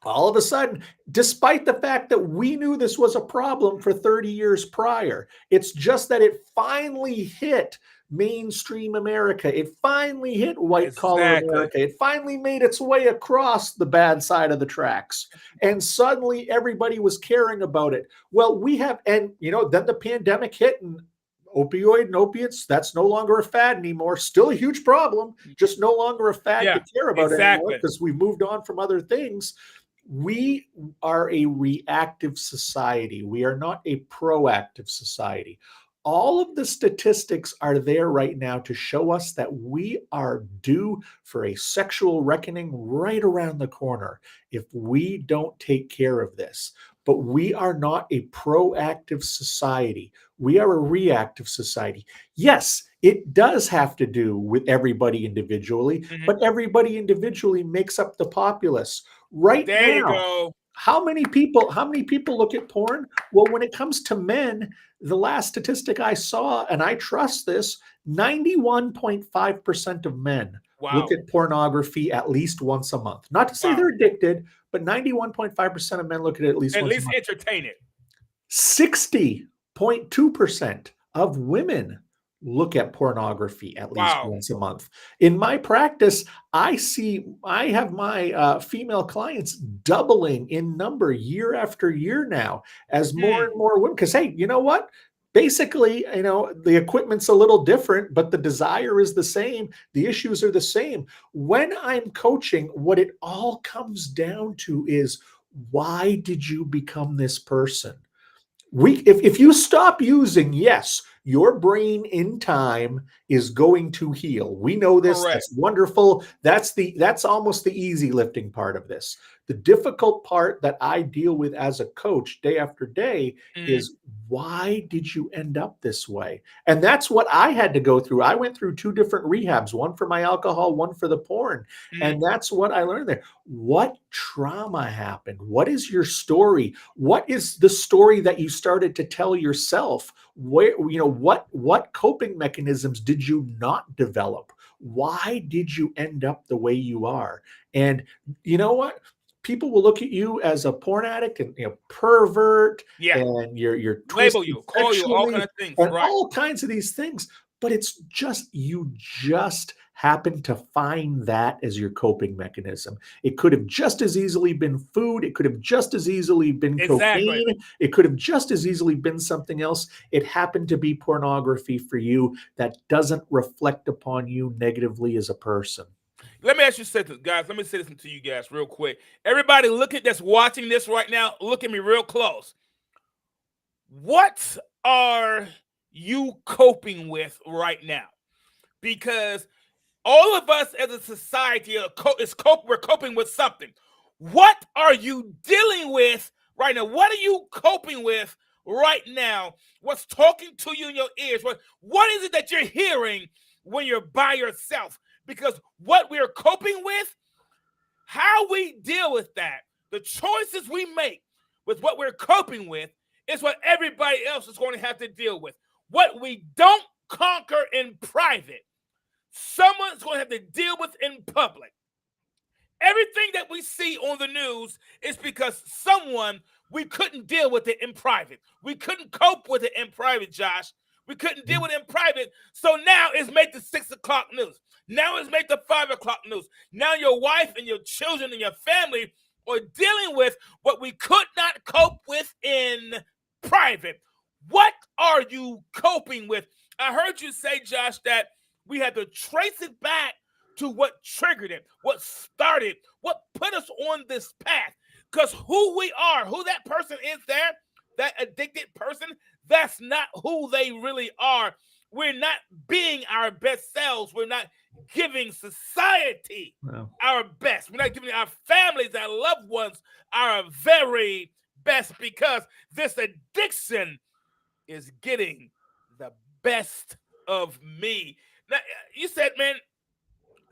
All of a sudden, despite the fact that we knew this was a problem for 30 years prior. It's just that it finally hit mainstream America. It finally hit white collar America. It finally made its way across the bad side of the tracks. And suddenly everybody was caring about it. Well, then the pandemic hit, and opioid and opiates, that's no longer a fad anymore. Still a huge problem, just no longer a fad to care about anymore because we've moved on from other things. We are a reactive society. We are not a proactive society. All of the statistics are there right now to show us that we are due for a sexual reckoning right around the corner if we don't take care of this. But we are not a proactive society. We are a reactive society. Yes, it does have to do with everybody individually, but everybody individually makes up the populace. Right now, you go. How many people look at porn? Well, when it comes to men, the last statistic I saw, and I trust this, 91.5% of men look at pornography at least once a month. Not to say they're addicted, but 91.5% of men look at it at least once a month. At least entertain it. 60.2% of women look at pornography at least once a month. In my practice, I have my female clients doubling in number year after year now as more and more women. Because, hey, you know what? Basically, the equipment's a little different, but the desire is the same. The issues are the same. When I'm coaching, what it all comes down to is, why did you become this person? If you stop using, yes, your brain in time is going to heal. We know this. Correct. That's wonderful. That's almost the easy lifting part of this. The difficult part that I deal with as a coach day after day is, why did you end up this way? And that's what I had to go through. I went through 2 different rehabs, one for my alcohol, one for the porn. And that's what I learned there. What trauma happened? What is your story? What is the story that you started to tell yourself? What coping mechanisms did you not develop? Why did you end up the way you are? And you know what? People will look at you as a porn addict and pervert, and you're label you, call you all kinds of things, and all kinds of these things. But it's just, you just happen to find that as your coping mechanism. It could have just as easily been food. It could have just as easily been cocaine. It could have just as easily been something else. It happened to be pornography for you that doesn't reflect upon you negatively as a person. Let me ask you something, guys. Let me say this to you guys real quick. Everybody that's watching this right now, look at me real close. What are you coping with right now? Because all of us as a society we're coping with something. What are you dealing with right now? What are you coping with right now? What's talking to you in your ears? What is it that you're hearing when you're by yourself? Because what we're coping with, how we deal with that, the choices we make with what we're coping with is what everybody else is going to have to deal with. What we don't conquer in private, someone's going to have to deal with in public. Everything that we see on the news is because we couldn't deal with it in private. We couldn't cope with it in private, Josh. We couldn't deal with it in private. So now it's made the 6 o'clock news. Now it's made the 5 o'clock news. Now your wife and your children and your family are dealing with what we could not cope with in private. What are you coping with? I heard you say, Josh, that we had to trace it back to what triggered it, what started, what put us on this path. Because who we are, who that person is there, that addicted person, that's not who they really are. We're not being our best selves. We're not giving society our best. We're not giving our families, our loved ones, our very best, because this addiction is getting the best of me. Now, you said, man,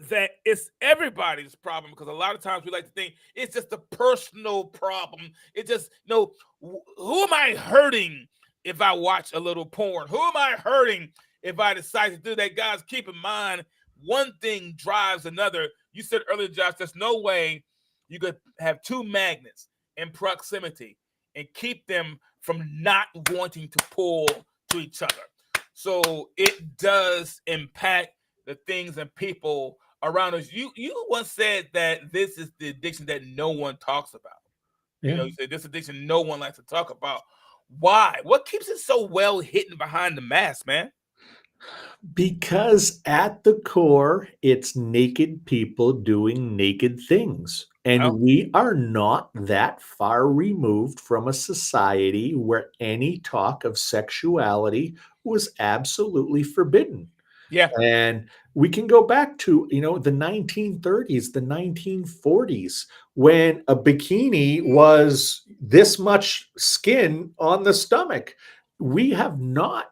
that it's everybody's problem, because a lot of times we like to think it's just a personal problem. It's just, who am I hurting if I watch a little porn? Who am I hurting if I decide to do that? Guys, keep in mind, one thing drives another. You said earlier, Josh, there's no way you could have two magnets in proximity and keep them from not wanting to pull to each other. So it does impact the things and people around us. You once said that this is the addiction that no one talks about. Yeah. You said this addiction no one likes to talk about. Why? What keeps it so well hidden behind the mask, man? Because at the core, it's naked people doing naked things. And we are not that far removed from a society where any talk of sexuality was absolutely forbidden. Yeah. And we can go back to, the 1930s, the 1940s, when a bikini was this much skin on the stomach. We have not,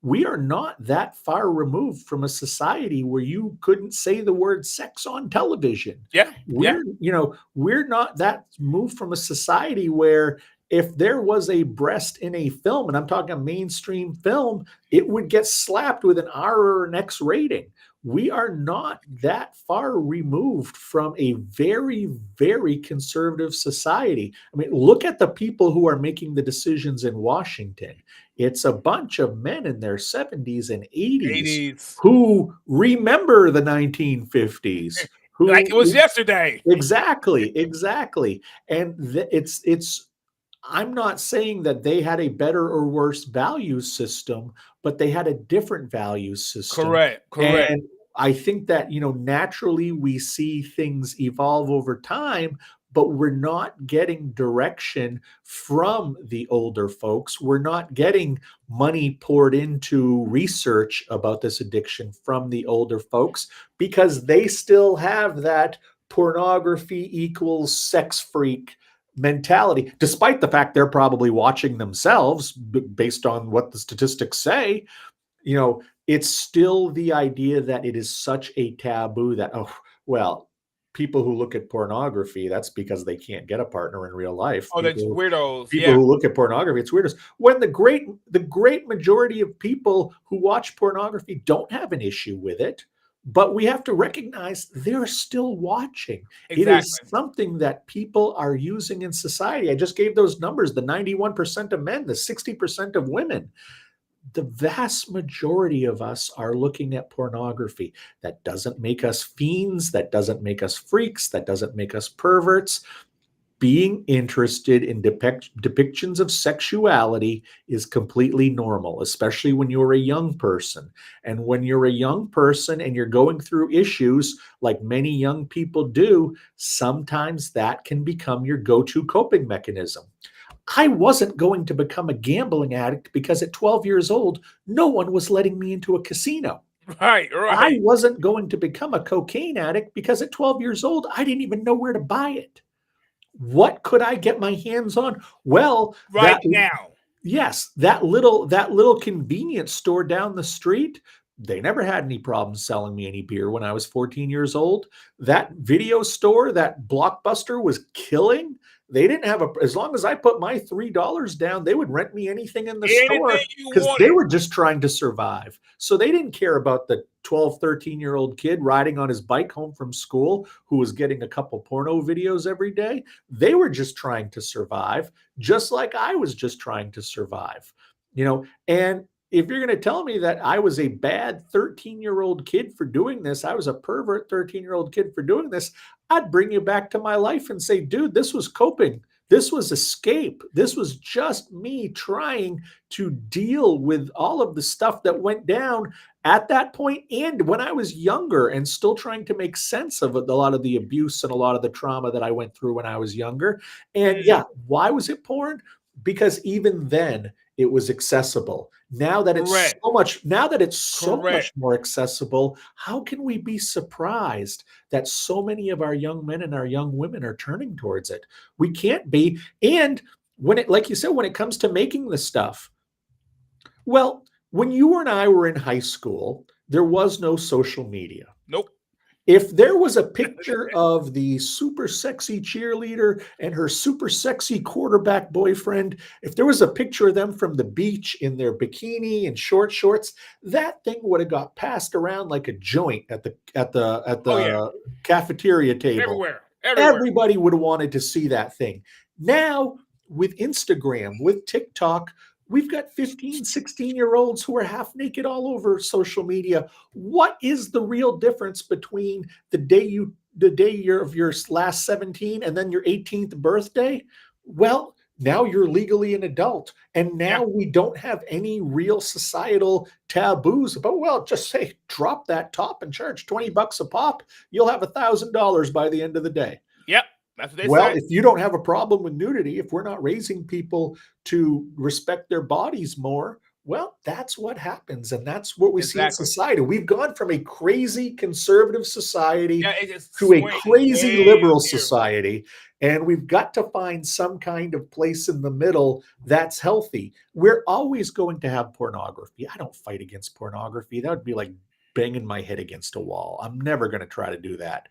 we are not that far removed from a society where you couldn't say the word sex on television. Yeah. We're not that moved from a society where if there was a breast in a film, and I'm talking a mainstream film, it would get slapped with an R or an X rating. We are not that far removed from a very, very conservative society. I mean, look at the people who are making the decisions in Washington. It's a bunch of men in their 70s and 80s who remember the 1950s. Like it was yesterday. Exactly. And I'm not saying that they had a better or worse value system, but they had a different value system. Correct. And I think that, naturally we see things evolve over time, but we're not getting direction from the older folks. We're not getting money poured into research about this addiction from the older folks because they still have that pornography equals sex freak mentality, despite the fact they're probably watching themselves based on what the statistics say. It's still the idea that it is such a taboo that, people who look at pornography, that's because they can't get a partner in real life. That's weirdos. People who look at pornography, it's weirdos. When the great majority of people who watch pornography don't have an issue with it, but we have to recognize they're still watching. Exactly. It is something that people are using in society. I just gave those numbers, the 91% of men, the 60% of women. The vast majority of us are looking at pornography. That doesn't make us fiends. That doesn't make us freaks. That doesn't make us perverts. Being interested in depictions of sexuality is completely normal, especially when you're a young person. And when you're a young person and you're going through issues like many young people do, sometimes that can become your go-to coping mechanism. I wasn't going to become a gambling addict because at 12 years old, no one was letting me into a casino. Right. I wasn't going to become a cocaine addict because at 12 years old, I didn't even know where to buy it. What could I get my hands on? Well, now. Yes, that little convenience store down the street, they never had any problems selling me any beer when I was 14 years old. That video store, that Blockbuster was killing. They didn't have as long as I put my $3 down, they would rent me anything in the store because they were just trying to survive. So they didn't care about the 12, 13-year-old kid riding on his bike home from school who was getting a couple porno videos every day. They were just trying to survive, just like I was just trying to survive. And if you're going to tell me that I was a bad 13-year-old kid for doing this, I was a pervert 13-year-old kid for doing this, I'd bring you back to my life and say, dude, this was coping. This was escape. This was just me trying to deal with all of the stuff that went down at that point and when I was younger and still trying to make sense of a lot of the abuse and a lot of the trauma that I went through when I was younger. And why was it porn? Because even then it was accessible. Now that it's so much more accessible, how can we be surprised that so many of our young men and our young women are turning towards it? We can't be. And when it, like you said, when it comes to making the stuff, well, When you and I were in high school, there was no social media. Nope. If there was a picture of the super sexy cheerleader and her super sexy quarterback boyfriend, if there was a picture of them from the beach in their bikini and short shorts, that thing would have got passed around like a joint at the cafeteria table. Everywhere. Everybody would have wanted to see that thing. Now, with Instagram, with TikTok, we've got 15, 16-year-olds who are half naked all over social media. What is the real difference between the day of your last 17 and then your 18th birthday? Well, now you're legally an adult. And now we don't have any real societal taboos about, well, just say, drop that top and charge $20 a pop. You'll have $1,000 by the end of the day. Yep. That's what they Well, say. if you don't have a problem with nudity, if we're not raising people to respect their bodies more, well, that's what happens. And that's what we see in society. We've gone from a crazy conservative society to a crazy liberal society. And we've got to find some kind of place in the middle that's healthy. We're always going to have pornography. I don't fight against pornography. That would be like banging my head against a wall. I'm never going to try to do that.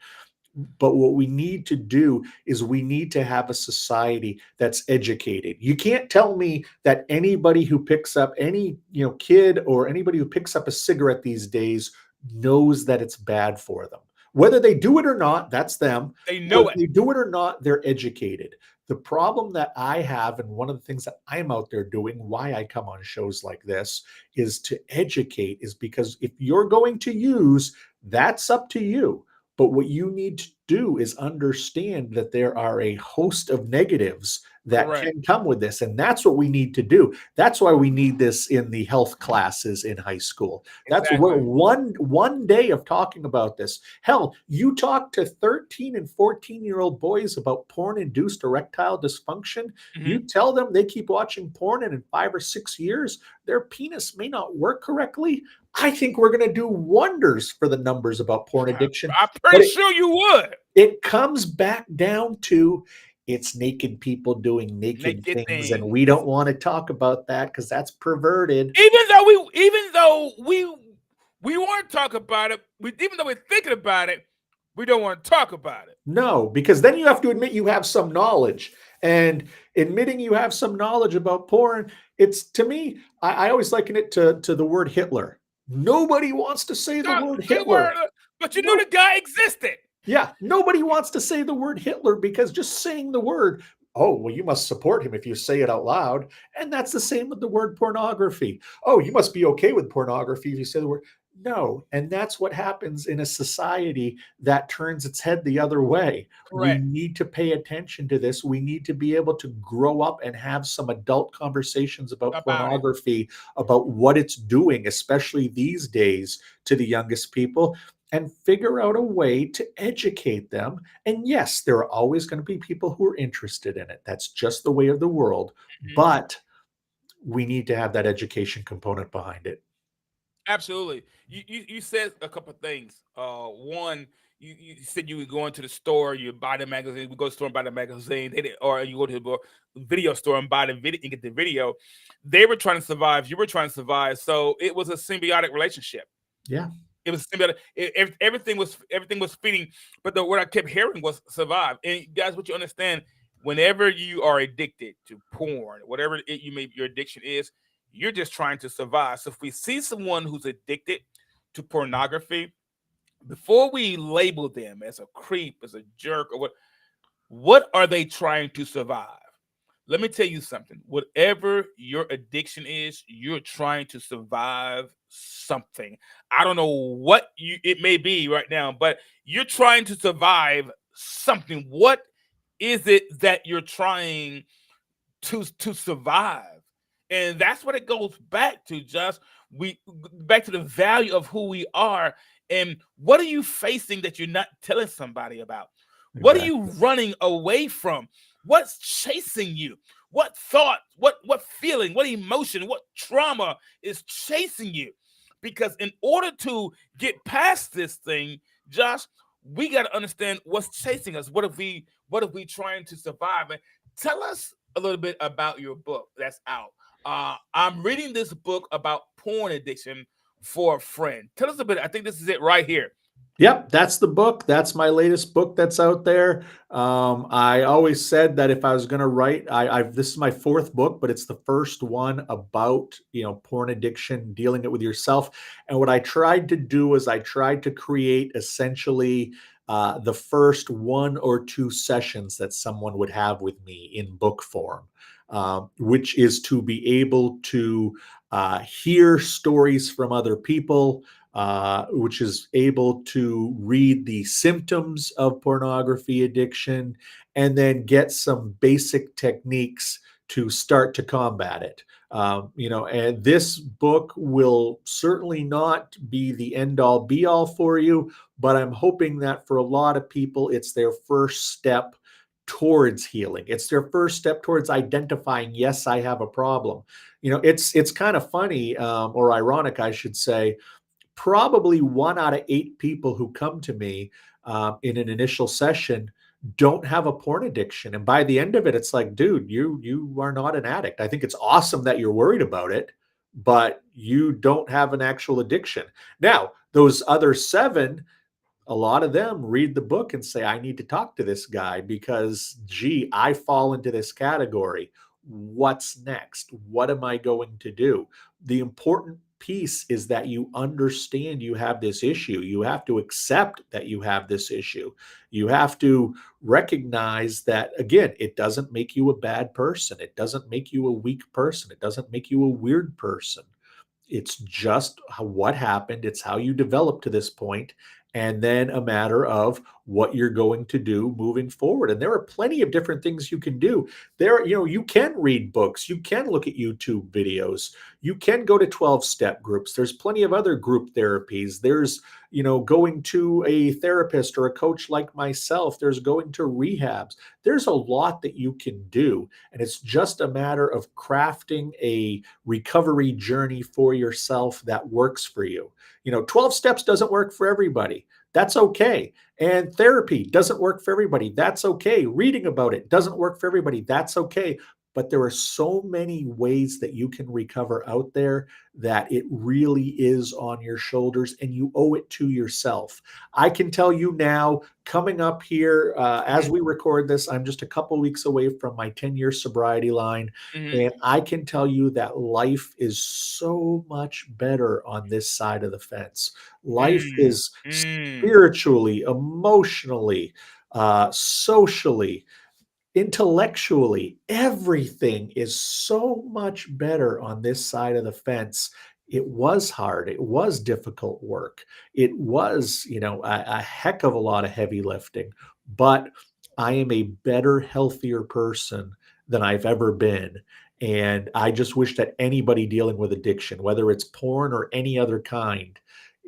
But what we need to do is we need to have a society that's educated. You can't tell me that anybody who picks up any, kid or anybody who picks up a cigarette these days knows that it's bad for them. Whether they do it or not, that's them. They know it. They do it or not, they're educated. The problem that I have, and one of the things that I'm out there doing, why I come on shows like this, is to educate, is because if you're going to use, that's up to you. But what you need to do is understand that there are a host of negatives that can come with this. And that's what we need to do. That's why we need this in the health classes in high school. That's what one day of talking about this. Hell, you talk to 13 and 14-year-old boys about porn-induced erectile dysfunction. Mm-hmm. You tell them they keep watching porn, and in 5 or 6 years, their penis may not work correctly. I think we're going to do wonders for the numbers about porn addiction. I'm pretty sure you would. It comes back down to it's naked people doing naked things, and we don't want to talk about that because that's perverted. Even though we want to talk about it, even though we're thinking about it, we don't want to talk about it. No, because then you have to admit you have some knowledge. And admitting you have some knowledge about porn, it's, to me, I always liken it to the word Hitler. Nobody wants to say the word Hitler. But you knew the guy existed. Yeah, nobody wants to say the word Hitler because just saying the word, oh, well, you must support him if you say it out loud. And that's the same with the word pornography. Oh, you must be okay with pornography if you say the word. No. And that's what happens in a society that turns its head the other way. Correct. We need to pay attention to this. We need to be able to grow up and have some adult conversations about pornography, about what it's doing, especially these days, to the youngest people, and figure out a way to educate them. And yes, there are always going to be people who are interested in it. That's just the way of the world. Mm-hmm. But we need to have that education component behind it. Absolutely. You said a couple of things. One, you said you would go into the store, you buy the magazine, we go to the store and buy the magazine, or you go to the video store and buy the video and get the video. They were trying to survive, you were trying to survive. So it was a symbiotic relationship. Yeah. It was symbiotic. Everything was feeding, but what I kept hearing was survive. And guys, what you understand, whenever you are addicted to porn, whatever your addiction is, you're just trying to survive. So if we see someone who's addicted to pornography, before we label them as a creep, as a jerk, or what are they trying to survive? Let me tell you something. Whatever your addiction is, you're trying to survive something. I don't know what it may be right now, but you're trying to survive something. What is it that you're trying to survive? And that's what it goes back to, Josh. Back to the value of who we are. And what are you facing that you're not telling somebody about? Exactly. What are you running away from? What's chasing you? What thought, what feeling, what emotion, what trauma is chasing you? Because in order to get past this thing, Josh, we got to understand what's chasing us. What are we trying to survive? And tell us a little bit about your book that's out. I'm reading this book about porn addiction for a friend. Tell us a bit. I think this is it right here. Yep, that's the book. That's my latest book that's out there. I always said that if I was going to write, this is my fourth book, but it's the first one about porn addiction, dealing it with yourself. And what I tried to do is I tried to create essentially the first one or two sessions that someone would have with me in book form, which is to be able to hear stories from other people, which is able to read the symptoms of pornography addiction and then get some basic techniques to start to combat it. And this book will certainly not be the end all be all for you, but I'm hoping that for a lot of people, it's their first step towards healing. It's their first step towards identifying, yes, I have a problem. It's kind of funny, or ironic, I should say. Probably 1 out of 8 people who come to me in an initial session don't have a porn addiction, and by the end of it, it's like, dude, you are not an addict. I think it's awesome that you're worried about it, but you don't have an actual addiction. Now, those other 7, a lot of them read the book and say, I need to talk to this guy because, gee, I fall into this category. What's next? What am I going to do? The important piece is that you understand you have this issue. You have to accept that you have this issue. You have to recognize that, again, it doesn't make you a bad person. It doesn't make you a weak person. It doesn't make you a weird person. It's just what happened. It's how you developed to this point, and then a matter of what you're going to do moving forward. And there are plenty of different things you can do. You can read books, you can look at YouTube videos, you can go to 12-step groups. There's plenty of other group therapies. There's, going to a therapist or a coach like myself. There's going to rehabs. There's a lot that you can do. And it's just a matter of crafting a recovery journey for yourself that works for you. 12 steps doesn't work for everybody. That's okay. And therapy doesn't work for everybody. That's okay. Reading about it doesn't work for everybody. That's okay. But there are so many ways that you can recover out there that it really is on your shoulders, and you owe it to yourself. I can tell you now, coming up here, as we record this, I'm just a couple weeks away from my 10-year sobriety line. And I can tell you that life is so much better on this side of the fence. Life is spiritually, emotionally, socially, intellectually, everything is so much better on this side of the fence. It was hard. It was difficult work. It was, a heck of a lot of heavy lifting, but I am a better, healthier person than I've ever been. And I just wish that anybody dealing with addiction, whether it's porn or any other kind,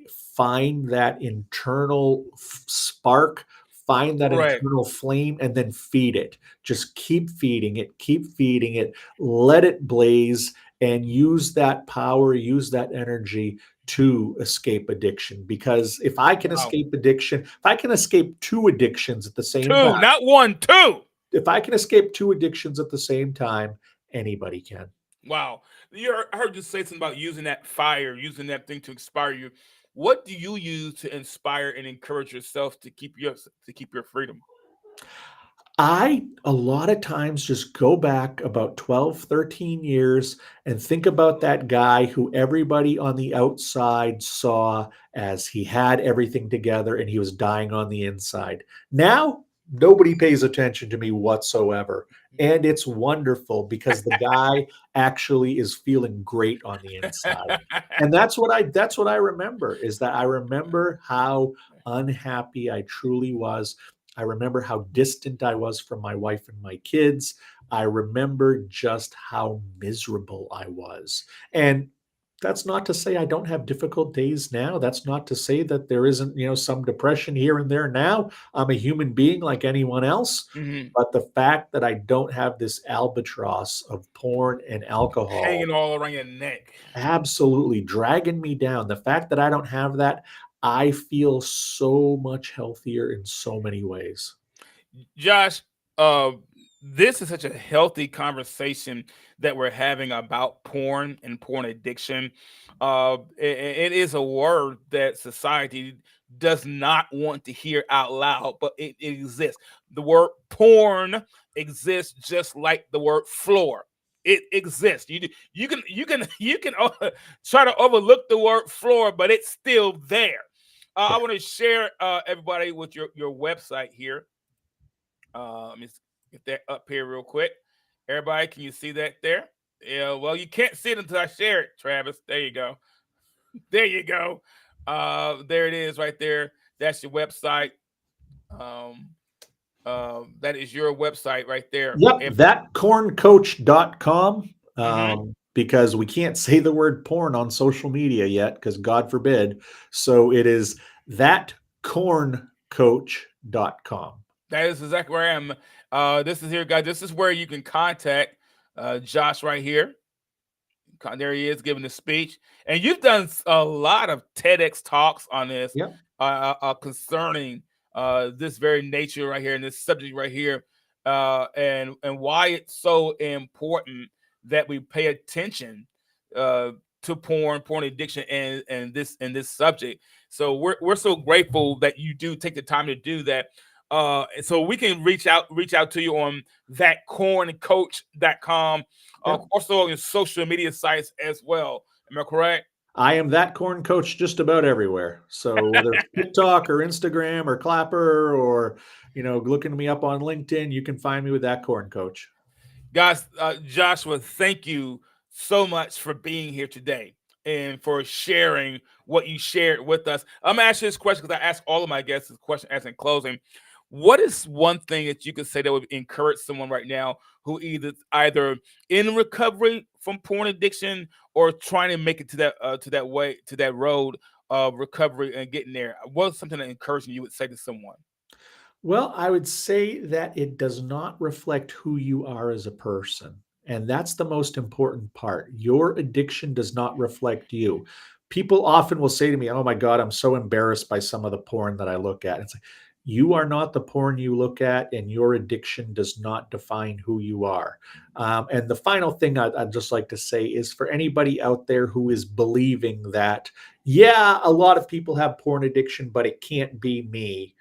find that internal spark, find that internal flame, and then feed it. Just keep feeding it, let it blaze, and use that power, use that energy to escape addiction. Because if I can escape addiction, if I can escape 2 addictions at the same time, not 1, 2. If I can escape 2 addictions at the same time, anybody can. Wow. I heard you say something about using that fire, using that thing to inspire you. What do you use to inspire and encourage yourself to keep your freedom? I, a lot of times, just go back about 12, 13 years and think about that guy who everybody on the outside saw as he had everything together and he was dying on the inside. Now, nobody pays attention to me whatsoever. And it's wonderful because the guy actually is feeling great on the inside. And that's what I remember, is that I remember how unhappy I truly was. I remember how distant I was from my wife and my kids. I remember just how miserable I was. And that's not to say I don't have difficult days now. That's not to say that there isn't, some depression here and there now. I'm a human being like anyone else. But the fact that I don't have this albatross of porn and alcohol hanging all around your neck, absolutely dragging me down, the fact that I don't have that, I feel so much healthier in so many ways. Josh, this is such a healthy conversation that we're having about porn and porn addiction. It is a word that society does not want to hear out loud, but it exists. The word porn exists just like the word floor. It exists. You can try to overlook the word floor, but it's still there. I want to share everybody with your website here. Let me get that up here real quick. Everybody, can you see that there? Yeah, well, you can't see it until I share it, Travis. There you go. There you go. There it is right there. That's your website. Um, that is your website right there. Yep, If thatcorncoach.com. mm-hmm. Because we can't say the word porn on social media yet, because God forbid. So it is thatcorncoach.com. That is exactly where I am. This is here, guys. This is where you can contact Josh right here. There he is giving the speech, and you've done a lot of TEDx talks on this, Yep. concerning this very nature right here and this subject right here, and why it's so important that we pay attention to porn addiction, and this subject. So we're so grateful that you do take the time to do that. And so we can reach out to you on thatcorncoach.com. Yep. Also on your social media sites as well. Am I correct? I am that corn coach just about everywhere. So whether it's TikTok or Instagram or Clapper or, looking me up on LinkedIn, you can find me with that corn coach. Guys, Joshua, thank you so much for being here today and for sharing what you shared with us. I'm going to ask you this question because I ask all of my guests this question as in closing. What is one thing that you could say that would encourage someone right now who either in recovery from porn addiction or trying to make it to that road of recovery and getting there? What's something that encouraging you would say to someone? Well, I would say that it does not reflect who you are as a person. And that's the most important part. Your addiction does not reflect you. People often will say to me, "Oh my God, I'm so embarrassed by some of the porn that I look at." It's like, you are not the porn you look at, and your addiction does not define who you are. And the final thing I'd just like to say is for anybody out there who is believing that, yeah, a lot of people have porn addiction, but it can't be me.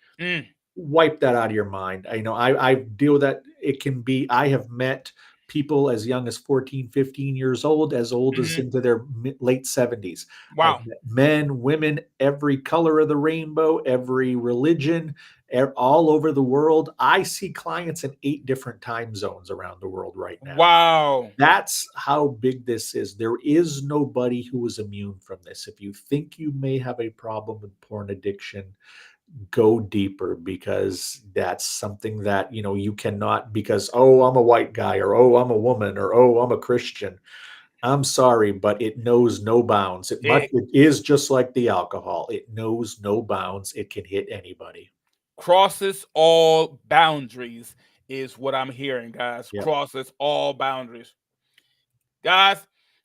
Wipe that out of your mind. I deal with that. It can be, I have met people as young as 14, 15 years old as into their late 70s. Wow. I've met men, women, every color of the rainbow, every religion, all over the world. I see clients in 8 different time zones around the world right now. Wow. That's how big this is. There is nobody who is immune from this. If you think you may have a problem with porn addiction, go deeper, because that's something that, you cannot, because, oh, I'm a white guy, or, oh, I'm a woman, or, oh, I'm a Christian. I'm sorry, but it knows no bounds. It is just like the alcohol. It knows no bounds. It can hit anybody. Crosses all boundaries is what I'm hearing, guys. Yep. Crosses all boundaries. Guys,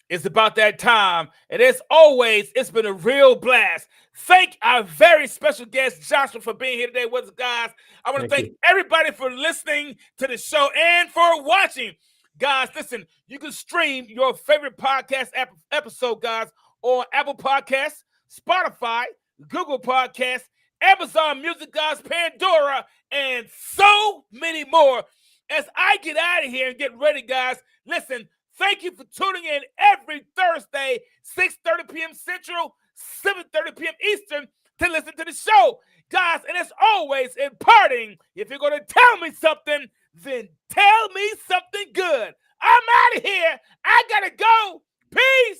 it's about that time. And as always, it's been a real blast. Thank our very special guest, Joshua, for being here today with us, guys. I want to thank everybody for listening to the show and for watching. Guys, listen, you can stream your favorite podcast episode, guys, on Apple Podcasts, Spotify, Google Podcasts, Amazon Music, guys, Pandora, and so many more. As I get out of here and get ready, guys, listen, thank you for tuning in every Thursday, 6:30 p.m. Central, 7:30 p.m. Eastern, to listen to the show. Guys, and as always, in parting, if you're going to tell me something, then tell me something good. I'm out of here. I got to go. Peace.